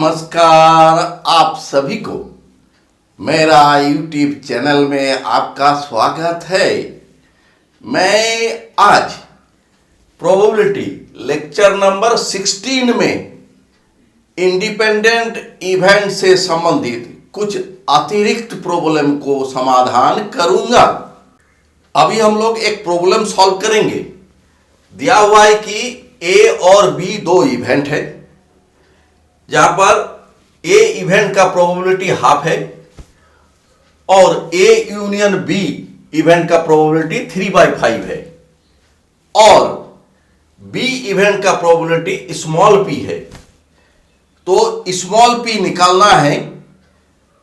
नमस्कार आप सभी को मेरा YouTube चैनल में आपका स्वागत है। मैं आज प्रोबेबिलिटी लेक्चर नंबर 16 में इंडिपेंडेंट इवेंट से संबंधित कुछ अतिरिक्त प्रॉब्लम को समाधान करूंगा। अभी हम लोग एक प्रॉब्लम सॉल्व करेंगे। दिया हुआ है कि ए और बी दो इवेंट है, जहां पर ए इवेंट का प्रोबेबिलिटी हाफ है और ए यूनियन बी इवेंट का प्रोबेबिलिटी 3/5 है और बी इवेंट का प्रोबेबिलिटी स्मॉल पी है। तो स्मॉल पी निकालना है।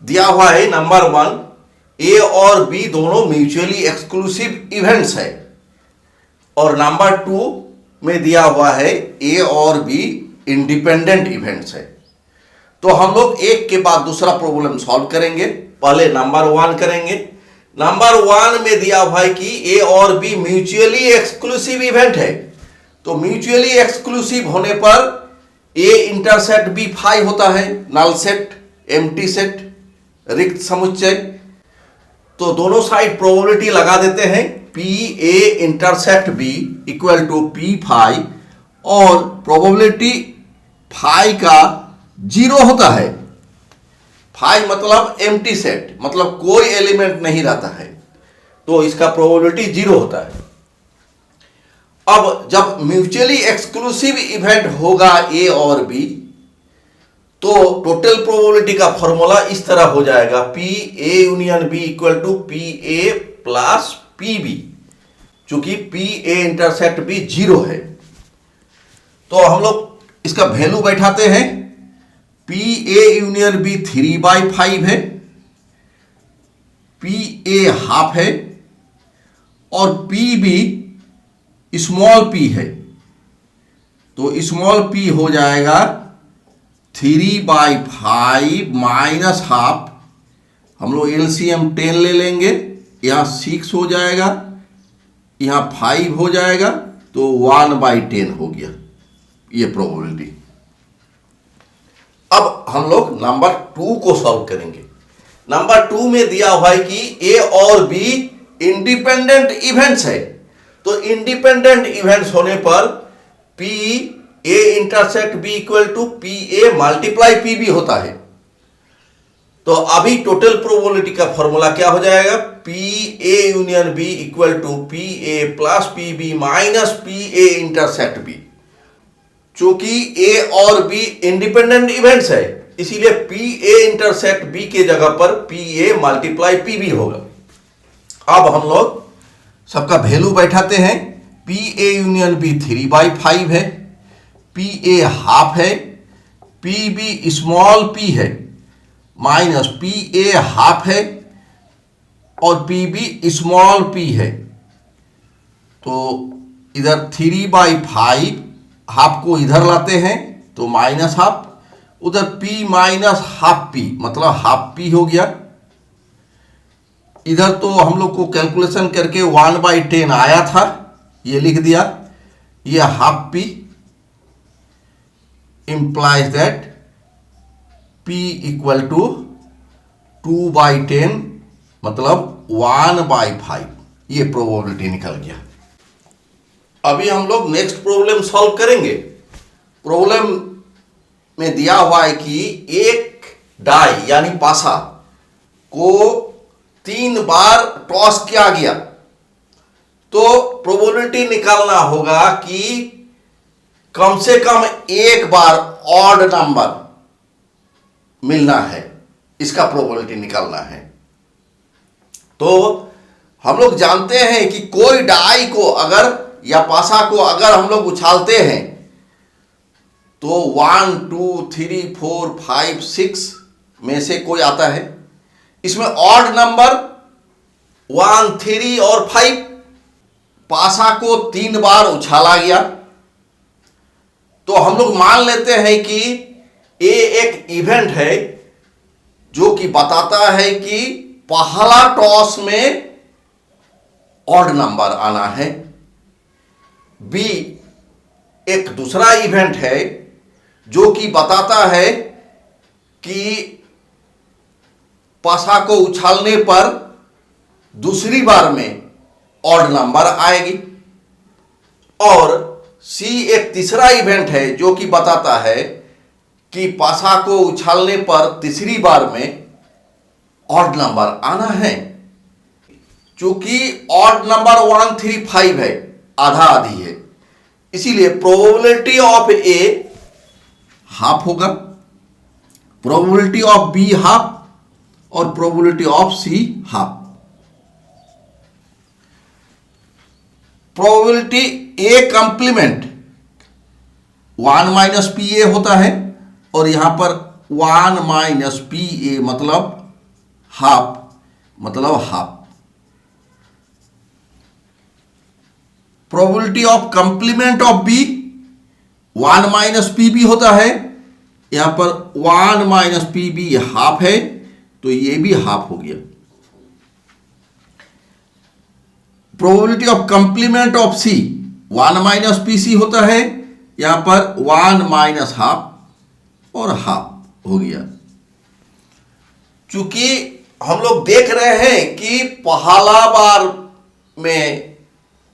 दिया हुआ है नंबर 1, ए और बी दोनों म्यूचुअली एक्सक्लूसिव इवेंट्स है और नंबर 2 में दिया हुआ है ए और बी इंडिपेंडेंट इवेंट्स है। तो हम लोग एक के बाद दूसरा प्रॉब्लम सॉल्व करेंगे। पहले नंबर 1 करेंगे। नंबर 1 में दिया हुआ है कि ए और बी म्यूचुअली एक्सक्लूसिव इवेंट है। तो म्यूचुअली एक्सक्लूसिव होने पर ए इंटरसेक्ट बी फाई होता है, नल सेट, एम्प्टी सेट, रिक्त समुच्चय। तो दोनों साइड प्रोबेबिलिटी लगा देते हैं। P A intersect B equal to P phi और प्रोबेबिलिटी फाई का 0 होता है। फाई मतलब एम्प्टी सेट, मतलब कोई एलिमेंट नहीं रहता है, तो इसका प्रोबेबिलिटी 0 होता है। अब जब म्यूचुअली एक्सक्लूसिव इवेंट होगा ए और बी, तो टोटल प्रोबेबिलिटी का फॉर्मूला इस तरह हो जाएगा, P A union B equal to P A plus P B. चूंकि पी ए इंटरसेक्ट बी 0 है, तो हम लोग इसका वैल्यू बैठाते हैं। पी ए यूनियन बी 3/5 है, पी ए हाफ है और पी बी स्मॉल पी है। तो स्मॉल पी हो जाएगा 3/5 माइनस हाफ। हम लोग एलसीएम 10 ले लेंगे, यहां 6 हो जाएगा, यहां 5 हो जाएगा, तो 1/10 हो गया ये प्रोबेबिलिटी। अब हम लोग नंबर 2 को सॉल्व करेंगे। नंबर 2 में दिया हुआ है कि ए और बी इंडिपेंडेंट इवेंट्स है। तो इंडिपेंडेंट इवेंट्स होने पर P A intersect B equal to P A multiply P B होता है। तो अभी टोटल प्रोबेबिलिटी का फॉर्मूला क्या हो जाएगा, P A union B equal to P A plus P B minus P A intersect B. चूंकि ए और बी इंडिपेंडेंट इवेंट्स है, इसीलिए पी ए इंटरसेक्ट बी के जगह पर P A multiply P B होगा। अब हम लोग सबका वैल्यू बैठाते हैं। पी ए यूनियन बी 3/5 है, पी ए हाफ है, पी बी स्मॉल पी है, माइनस पी ए हाफ है और पी बी स्मॉल पी है। तो इधर 3/5 हाफ को इधर लाते हैं तो माइनस हाफ, उधर पी माइनस हाफ पी मतलब हाफ पी हो गया। इधर तो हम लोग को कैलकुलेशन करके 1/10 आया था, ये लिख दिया। ये half P implies that P equal to 2/10 मतलब 1/5। ये प्रोबेबिलिटी निकल गया। अभी हम लोग नेक्स्ट प्रॉब्लम सॉल्व करेंगे। प्रॉब्लम में दिया हुआ है कि एक डाई यानी पासा को 3 बार टॉस किया गया, तो प्रोबेबिलिटी निकालना होगा कि कम से कम एक बार ऑड नंबर मिलना है, इसका प्रोबेबिलिटी निकालना है। तो हम लोग जानते हैं कि कोई डाई को अगर या पासा को अगर हम लोग उछालते हैं तो 1 2 3 4 5 6 में से कोई आता है। इसमें ऑड नंबर 1 3 और 5। पासा को 3 बार उछाला गया, तो हम लोग मान लेते हैं कि ये एक इवेंट है जो कि बताता है कि पहला टॉस में ऑड नंबर आना है। बी एक दूसरा इवेंट है जो कि बताता है कि पासा को उछालने पर दूसरी बार में ऑड नंबर आएगी, और सी एक तीसरा इवेंट है जो कि बताता है कि पासा को उछालने पर तीसरी बार में ऑड नंबर आना है। चूंकि ऑड नंबर 1, 3, 5 है, आधा आधी है, इसीलिए प्रोबेबिलिटी ऑफ ए हाफ होगा, प्रोबेबिलिटी ऑफ बी हाफ और probability of C half. Probability A complement 1 minus P A होता है, और यहां पर 1 माइनस पी ए मतलब half. Probability of complement of B 1 minus P B होता है, यहां पर 1 माइनस पी बी हाफ है, तो ये भी हाफ हो गया। Probability of complement of C 1 minus P C होता है, यहां पर 1 माइनस हाफ और हाफ हो गया। चूंकि हम लोग देख रहे हैं कि पहला बार में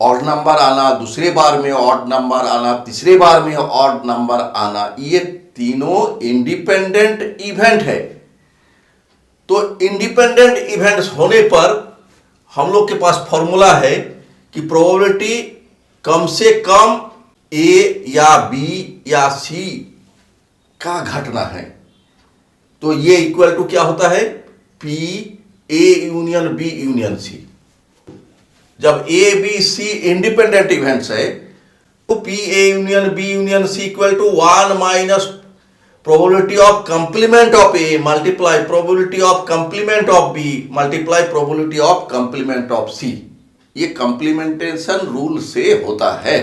ऑड नंबर आना, दूसरे बार में ऑड नंबर आना, तीसरे बार में ऑड नंबर आना, ये तीनों इंडिपेंडेंट इवेंट है। तो इंडिपेंडेंट इवेंट्स होने पर हम लोग के पास फॉर्मूला है कि प्रोबेबिलिटी कम से कम ए या बी या सी का घटना है। तो ये इक्वल टू क्या होता है? P A union B union C. जब A B C independent events है तो P A union B union C equal to 1 minus probability of complement of A multiply probability of complement of B multiply probability of complement of C. ये complementation rule से होता है।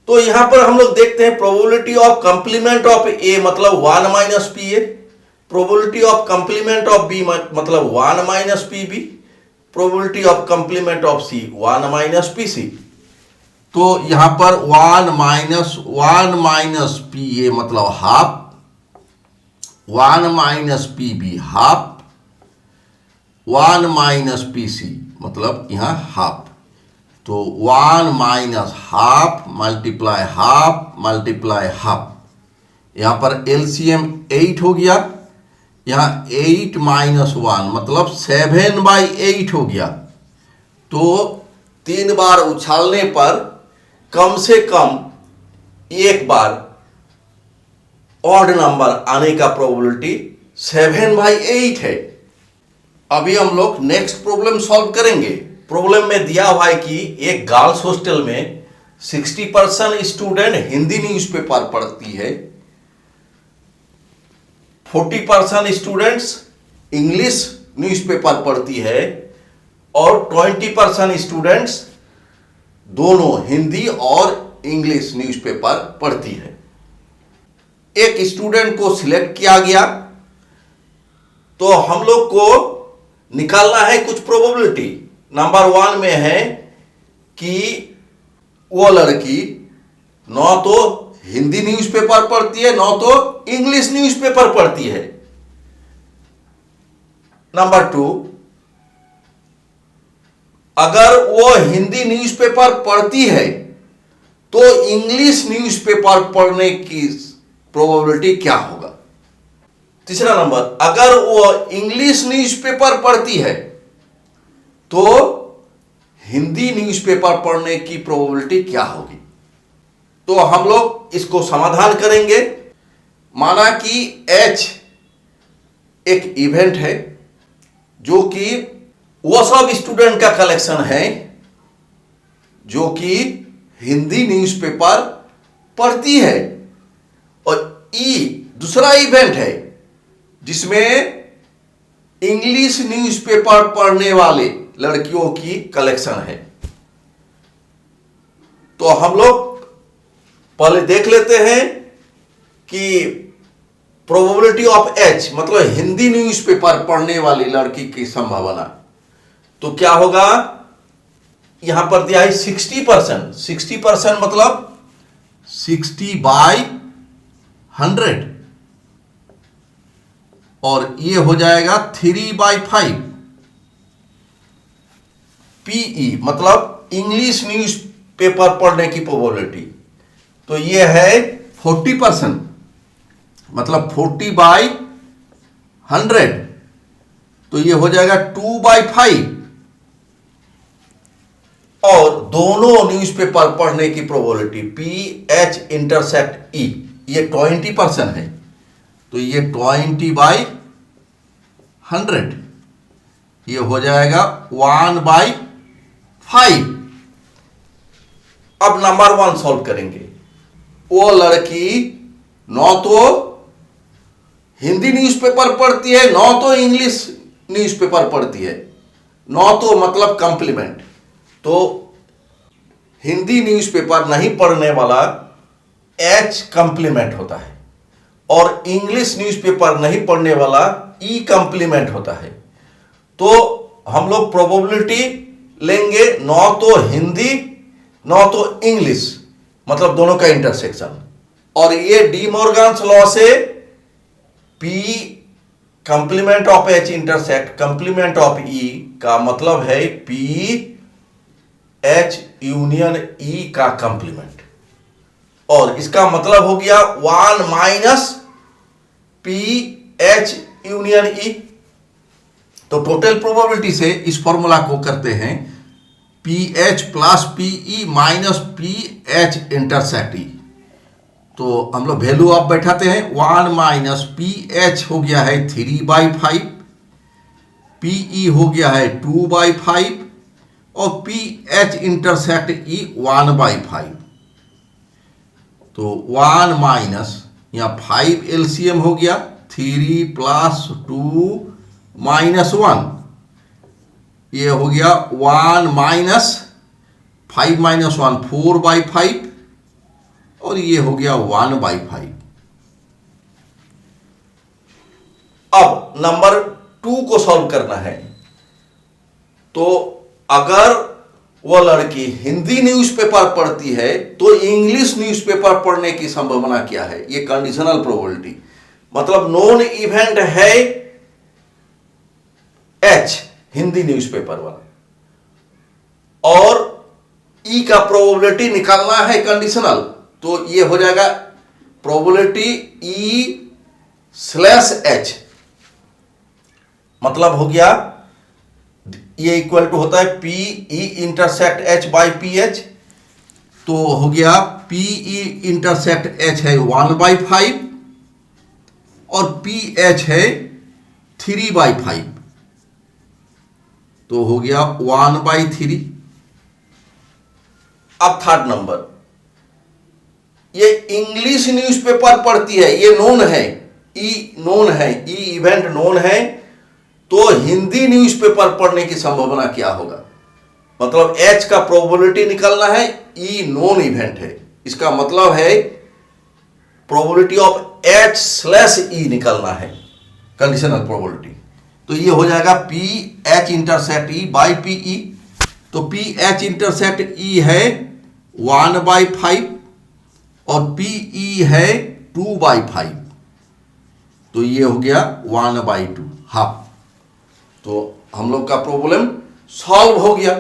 तो यहां पर हम लोग देखते हैं probability of complement of A मतलब 1 minus P A, probability of complement of B मतलब 1 minus P B, probability of complement of C 1 minus P C. तो यहां पर 1 माइनस पी ए मतलब half, 1 minus P B half, 1 minus P C मतलब यहां half. तो 1 minus half multiply half, यहां पर एलसीएम 8 हो गया। यहां 8 माइनस 1 मतलब 7/8 हो गया। तो 3 बार उछालने पर कम से कम एक बार ऑड नंबर आने का प्रोबेबिलिटी 7/8 है। अभी हम लोग नेक्स्ट प्रॉब्लम सॉल्व करेंगे। प्रॉब्लम में दिया हुआ है कि एक गर्ल्स हॉस्टल में 60% स्टूडेंट हिंदी न्यूज़पेपर पढ़ती है, 40% स्टूडेंट्स इंग्लिश न्यूज़पेपर पढ़ती है और 20% स्टूडेंट्स दोनों हिंदी और इंग्लिश न्यूज़पेपर पढ़ती है। एक स्टूडेंट को सिलेक्ट किया गया, तो हम लोग को निकालना है कुछ प्रोबेबिलिटी। नंबर 1 में है कि वो लड़की न तो हिंदी न्यूज़पेपर पढ़ती है न तो इंग्लिश न्यूज़पेपर पढ़ती है। नंबर 2, अगर वो हिंदी न्यूज़पेपर पढ़ती है तो इंग्लिश न्यूज़पेपर पढ़ने की प्रोबेबिलिटी क्या होगा। तीसरा नंबर, अगर वो इंग्लिश न्यूज़पेपर पढ़ती है तो हिंदी न्यूज़पेपर पढ़ने की प्रोबेबिलिटी क्या होगी। तो हम लोग इसको समाधान करेंगे। माना कि H एक इवेंट है जो कि वो सब स्टूडेंट का कलेक्शन है जो कि हिंदी न्यूज़पेपर पढ़ती है, और E दूसरा इवेंट है जिसमें इंग्लिश न्यूज़पेपर पढ़ने वाले लड़कियों की कलेक्शन है। तो हम लोग पहले देख लेते हैं कि प्रोबेबिलिटी ऑफ H मतलब हिंदी न्यूज़पेपर पढ़ने वाली लड़की की संभावना। तो क्या होगा, यहां पर दिया है 60%। 60% मतलब 60/100। और ये हो जाएगा 3/5 PE, मतलब इंग्लिश न्यूज पेपर पढ़ने की प्रोबेबिलिटी। तो ये है 40%, मतलब 40/100, तो ये हो जाएगा 2/5। और दोनों न्यूज़पेपर पढ़ने की प्रोबेबिलिटी PH इंटरसेक्ट E, ये 20% है, तो ये 20/100, ये हो जाएगा 1/5। अब नंबर 1 सॉल्व करेंगे। वो लड़की न तो हिंदी न्यूज़पेपर पढ़ती है, न तो इंग्लिश न्यूज़पेपर पढ़ती है, न तो मतलब कॉम्प्लीमेंट। तो हिंदी न्यूज़पेपर नहीं पढ़ने वाला H कॉम्प्लीमेंट होता है, और इंग्लिश न्यूज़पेपर नहीं पढ़ने वाला E कॉम्प्लीमेंट होता है। तो हम लोग प्रोबेबिलिटी लेंगे न तो हिंदी न तो इंग्लिश, मतलब दोनों का इंटरसेक्शन। और ये डी मॉर्गन्स लॉ से P complement of H intersect complement of E का मतलब है P H यूनियन E का कंप्लीमेंट, और इसका मतलब हो गया 1 - P H यूनियन E। तो टोटल प्रोबेबिलिटी से इस फॉर्मूला को करते हैं PH + PE - PH intersect E। तो हम लोग वैल्यू आप बैठाते हैं। 1 - PH हो गया है 3/5, PE हो गया है 2/5, और PH इंटरसेक्ट E 1/5। तो 1 - यहाँ 5 LCM हो गया, 3 + 2 - 1, ये हो गया 1 - 5 - 1 4/5, और ये हो गया 1/5। अब नंबर 2 को सॉल्व करना है। तो अगर वह लड़की हिंदी न्यूज़पेपर पढ़ती है तो इंग्लिश न्यूज़पेपर पढ़ने की संभावना क्या है? ये कंडीशनल प्रोबेबिलिटी, मतलब नॉन इवेंट है H हिंदी न्यूज़पेपर वाला, और E का प्रोबेबिलिटी निकालना है कंडीशनल। तो ये हो जाएगा प्रोबेबिलिटी E/H, मतलब हो गया ये इक्वल टू होता है PE इंटरसेक्ट H/PH। तो हो गया PE इंटरसेक्ट H है 1/5 और PH है 3/5, तो हो गया 1/3। अब थर्ड नंबर, ये इंग्लिश न्यूज़पेपर पढ़ती है, ये नोन है, E नोन है, E इवेंट नोन है। तो हिंदी न्यूज़पेपर पढ़ने की संभावना क्या होगा? मतलब H का प्रोबेबिलिटी निकालना है, E नॉन इवेंट है, इसका मतलब है प्रोबेबिलिटी ऑफ H/E निकालना है, कंडीशनल प्रोबेबिलिटी। तो ये हो जाएगा PH इंटरसेक्ट E/PE। तो PH इंटरसेक्ट E है 1/5 और PE है 2/5, तो ये हो गया 1/2, हाफ। तो हम लोग का प्रॉब्लम सॉल्व हो गया।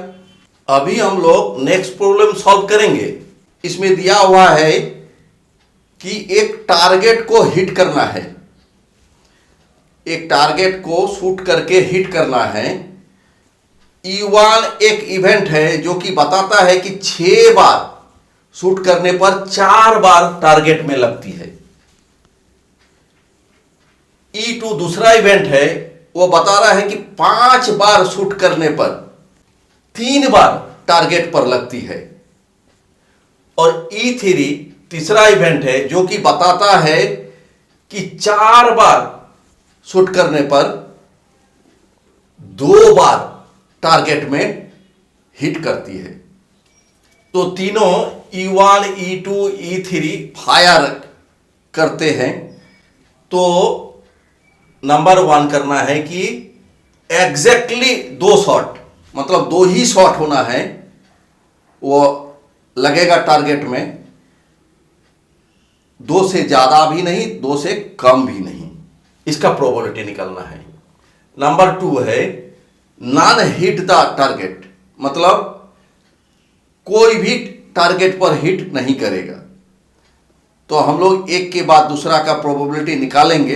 अभी हम लोग नेक्स्ट प्रॉब्लम सॉल्व करेंगे। इसमें दिया हुआ है कि एक टारगेट को हिट करना है, एक टारगेट को शूट करके हिट करना है। E1 एक इवेंट है जो कि बताता है कि 6 बार शूट करने पर 4 बार टारगेट में लगती है। E2 दूसरा इवेंट है, वो बता रहा है कि 5 बार शूट करने पर 3 बार टारगेट पर लगती है। और E3 तीसरा इवेंट है जो कि बताता है कि 4 बार शूट करने पर 2 बार टारगेट में हिट करती है। तो तीनों E1, E2, E3 फायर करते हैं। तो नंबर 1 करना है कि एग्जैक्टली 2 शॉट, मतलब 2 ही शॉट होना है, वो लगेगा टारगेट में, 2 से ज्यादा भी नहीं, 2 से कम भी नहीं। इसका प्रोबेबिलिटी निकालना है। नंबर 2 है नॉन हिट द टारगेट, मतलब कोई भी टारगेट पर हिट नहीं करेगा। तो हम लोग एक के बाद दूसरा का प्रोबेबिलिटी निकालेंगे।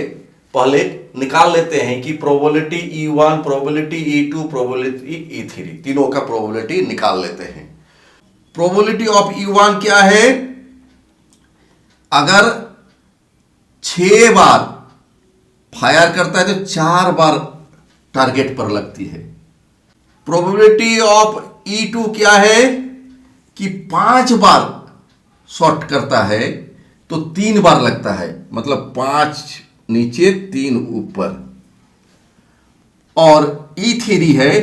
पहले निकाल लेते हैं कि probability E1, probability E2, probability E3, तीनों का प्रोबेबिलिटी निकाल लेते हैं। प्रोबेबिलिटी ऑफ E1 क्या है? अगर 6 बार फायर करता है तो 4 बार टारगेट पर लगती है। प्रोबेबिलिटी ऑफ E2 क्या है कि 5 बार शॉट करता है तो 3 बार लगता है, मतलब 5 नीचे 3 ऊपर। और E3 है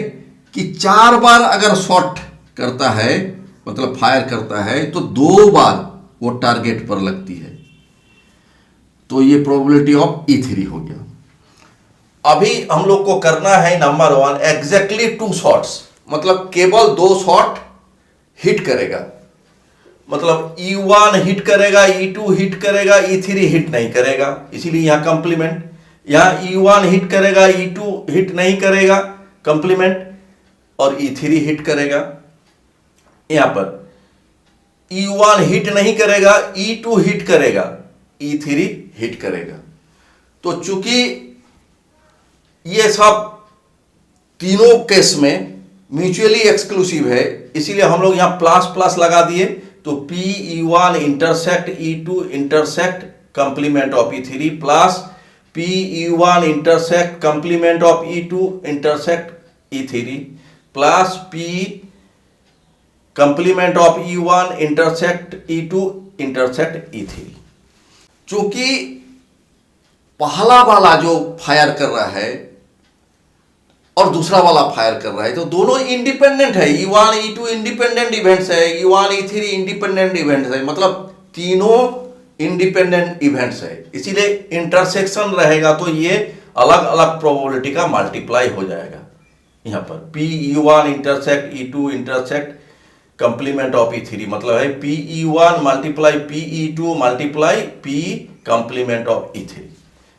कि 4 बार अगर शॉट करता है, मतलब फायर करता है, तो 2 बार वो टारगेट पर लगती है। तो ये प्रोबेबिलिटी ऑफ E3 हो गया। अभी हम लोग को करना है नंबर 1 एग्जैक्टली 2 शॉट्स, मतलब केवल 2 शॉट हिट करेगा। मतलब E1 हिट करेगा, E2 हिट करेगा, E3 हिट नहीं करेगा, इसीलिए यहां कंप्लीमेंट। यहां E1 हिट करेगा, E2 हिट नहीं करेगा, कंप्लीमेंट, और E3 हिट करेगा। यहां पर E1 हिट नहीं करेगा, E2 हिट करेगा, E3 हिट करेगा। तो चूंकि ये सब तीनों केस में म्यूचुअली एक्सक्लूसिव है, इसीलिए हम लोग यहां प्लस प्लस लगा दिए। तो PE1 intersect E2 intersect complement of E3 plus PE1 intersect complement of E2 intersect E3 plus P complement of E1 intersect E2 intersect E3। चूंकि पहला वाला जो फायर कर रहा है और दूसरा वाला फायर कर रहा है, तो दोनों इंडिपेंडेंट है। E1 E2 इंडिपेंडेंट इवेंट्स है, E1 E3 इंडिपेंडेंट इवेंट्स है, मतलब तीनों इंडिपेंडेंट इवेंट्स है। इसीलिए इंटरसेक्शन रहेगा तो ये अलग अलग प्रोबेबिलिटी का मल्टीप्लाई हो जाएगा। यहां पर PE1 intersect E2 intersect complement of E3, मतलब है PE1 multiply PE2 multiply P complement of E3।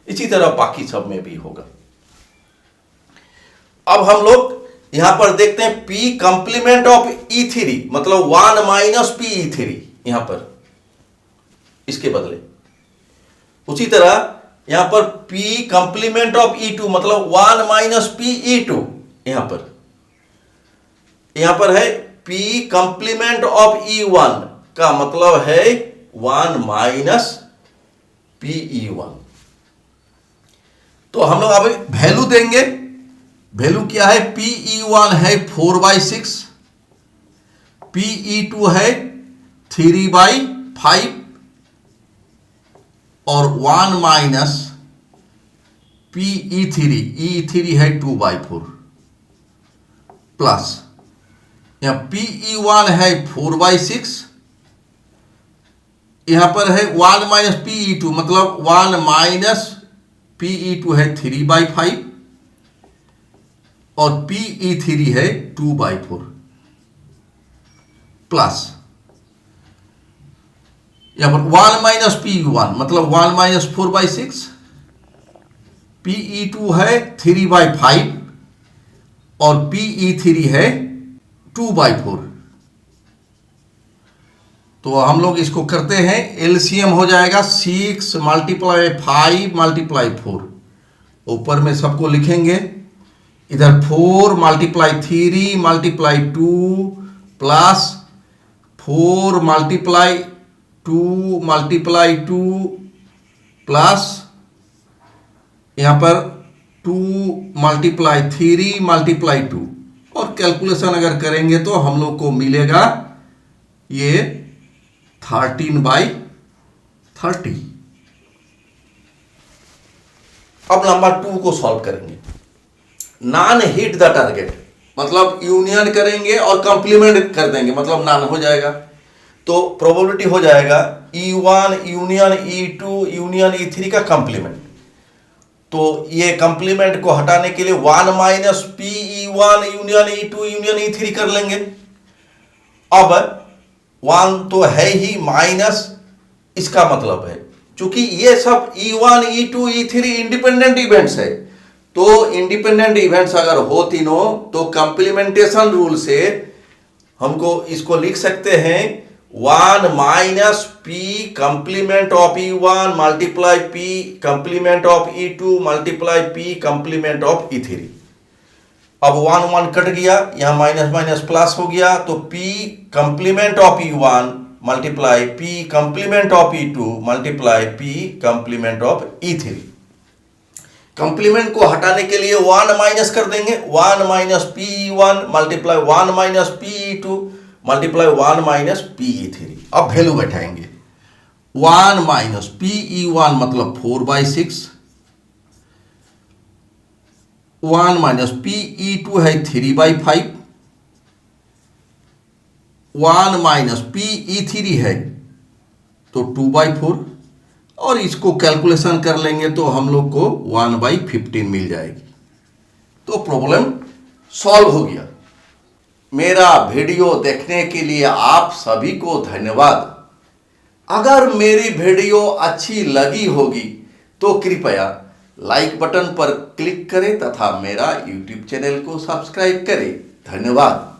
इसी तरह बाकी सब में भी होगा। अब हम लोग यहां पर देखते हैं P कंप्लीमेंट ऑफ E3, मतलब 1 माइनस PE3 यहां पर, इसके बदले। उसी तरह यहां पर P कंप्लीमेंट ऑफ E2, मतलब 1 माइनस PE2 यहां पर है P कंप्लीमेंट ऑफ E1 का मतलब है 1 माइनस PE1। तो हम लोग अभी वैल्यू देंगे। वैल्यू क्या है? PE1 है 4/6, PE2 है 3/5 और 1 माइनस PE3, E3 है 2/4 प्लस यहां PE1 है 4/6, यहां पर है 1 माइनस PE2, मतलब 1 माइनस PE2 है 3/5 और PE3 है 2/4 प्लस यहां पर 1 माइनस PE1, मतलब 1 माइनस 4/6, PE2 है 3/5 और PE3 है 2/4। तो हम लोग इसको करते हैं, एलसीएम हो जाएगा 6 मल्टीप्लाई 5 मल्टीप्लाई 4। ऊपर में सबको लिखेंगे, इधर 4 multiply 3 multiply 2 plus 4 multiply 2 multiply 2 plus यहां पर 2 मल्टीप्लाई 3 मल्टीप्लाई 2, और कैलकुलेशन अगर करेंगे तो हम लोग को मिलेगा ये 13/30। अब नंबर 2 को सॉल्व करेंगे। नॉन हिट द टारगेट, मतलब यूनियन करेंगे और कंप्लीमेंट कर देंगे, मतलब नॉन हो जाएगा। तो प्रोबेबिलिटी हो जाएगा E1 union E2 union E3 का कंप्लीमेंट। तो ये कंप्लीमेंट को हटाने के लिए 1 minus PE1 union E2 union E3 कर लेंगे। अब 1 तो है ही, माइनस इसका मतलब है चूंकि ये सब E1, E2, E3 independent events है, तो इंडिपेंडेंट इवेंट्स अगर हो तीनों तो कंप्लीमेंटेशन रूल से हमको इसको लिख सकते हैं 1 minus P complement of E1 multiply P complement of E2 multiply P complement of E3। अब 1 1 कट गया, यहां माइनस माइनस प्लस हो गया, तो P complement of E1 multiply P complement of E2 multiply P complement of E3। Complement को हटाने के लिए 1 माइनस कर देंगे, 1 minus PE1 multiply 1 minus PE2 multiply 1 minus PE3। अब वैल्यू बैठाएंगे, 1 माइनस PE1 मतलब 4/6, 1 माइनस PE2 है 3/5, 1 माइनस PE3 है तो 2/4, और इसको कैलकुलेशन कर लेंगे तो हम लोग को 1/15 मिल जाएगी। तो प्रॉब्लम सॉल्व हो गया। मेरा वीडियो देखने के लिए आप सभी को धन्यवाद। अगर मेरी वीडियो अच्छी लगी होगी तो कृपया लाइक बटन पर क्लिक करें तथा मेरा YouTube चैनल को सब्सक्राइब करें। धन्यवाद।